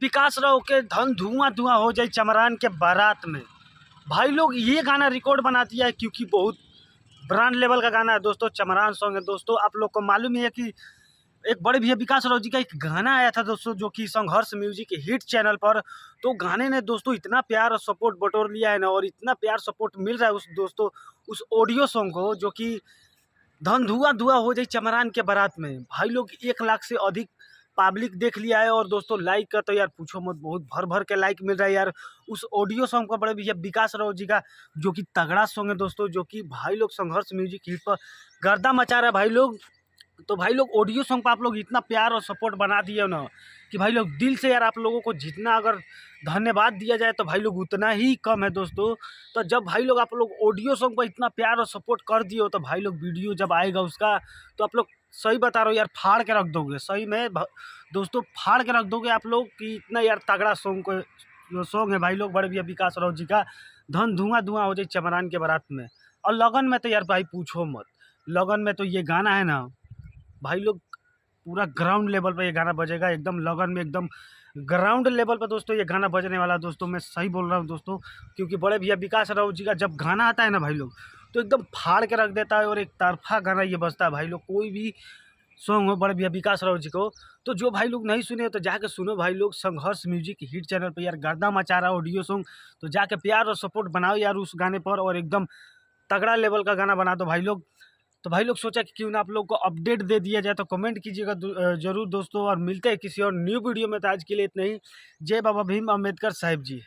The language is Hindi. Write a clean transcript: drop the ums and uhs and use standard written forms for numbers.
विकास राव के धन धुआं धुआं हो जाए चमरान के बारात में। भाई लोग ये गाना रिकॉर्ड बना दिया है क्योंकि बहुत ब्रांड लेवल का गाना है दोस्तों, चमरान सॉन्ग है दोस्तों। आप लोग को मालूम ही है कि एक बड़े भैया विकास राव जी का एक गाना आया था दोस्तों, जो कि संघर्ष म्यूजिक हिट चैनल पर। तो गाने ने दोस्तों इतना प्यार और सपोर्ट बटोर लिया है ना, और इतना प्यार सपोर्ट मिल रहा है उस दोस्तों उस ऑडियो सॉन्ग को, जो कि धन धुआं धुआं हो जाए चमरान के बारात में। भाई लोग 1 लाख से अधिक पब्लिक देख लिया है। और दोस्तों लाइक का तो यार पूछो मत, बहुत भर भर के लाइक मिल रहा है यार उस ऑडियो सॉन्ग का। बड़े भैया विकास राव जी का जो कि तगड़ा सॉन्ग है दोस्तों, जो कि भाई लोग संघर्ष म्यूजिक हिट पर गर्दा मचा रहा है भाई लोग। तो भाई लोग ऑडियो सॉन्ग पर आप लोग इतना प्यार और सपोर्ट बना दिए ना कि भाई लोग दिल से यार आप लोगों को जितना अगर धन्यवाद दिया जाए तो भाई लोग उतना ही कम है दोस्तों। तो जब भाई लोग आप लोग ऑडियो सॉन्ग पर इतना प्यार और सपोर्ट कर दिए हो, तो भाई लोग वीडियो जब आएगा उसका तो आप लोग सही बता रहे हो यार, फाड़ के रख दोगे सही में दोस्तों, फाड़ के रख दोगे आप लोग कि इतना यार तगड़ा सॉन्ग को सॉन्ग है भाई लोग बड़े भैया विकास राव जी का, धन धुआं धुआं हो जाए चमरान के बारात में। और लगन में तो यार भाई पूछो मत, लगन में तो ये गाना है ना भाई लोग, पूरा ग्राउंड लेवल पे ये गाना बजेगा एकदम लगन में, एकदम ग्राउंड लेवल पे दोस्तों ये गाना बजने वाला है दोस्तों। मैं सही बोल रहा हूँ दोस्तों, क्योंकि बड़े भैया विकास राव जी का जब गाना आता है ना भाई लोग, तो एकदम फाड़ के रख देता है। और एक तरफा गाना ये बजता है भाई लोग, कोई भी सॉन्ग हो बड़े भैया विकास राव जी को। तो जो भाई लोग नहीं सुने तो जाके सुनो भाई लोग, संघर्ष म्यूजिक हिट चैनल पर यार गर्दा मचा रहा है ऑडियो सॉन्ग। तो जाके प्यार और सपोर्ट बनाओ यार उस गाने पर, और एकदम तगड़ा लेवल का गाना बना दो भाई लोग। तो भाई लोग सोचा कि क्यों ना आप लोग को अपडेट दे दिया जाए, तो कमेंट कीजिएगा जरूर दोस्तों। और मिलते हैं किसी और न्यू वीडियो में, तो आज के लिए इतना ही। जय बाबा भीम अम्बेडकर साहिब जी।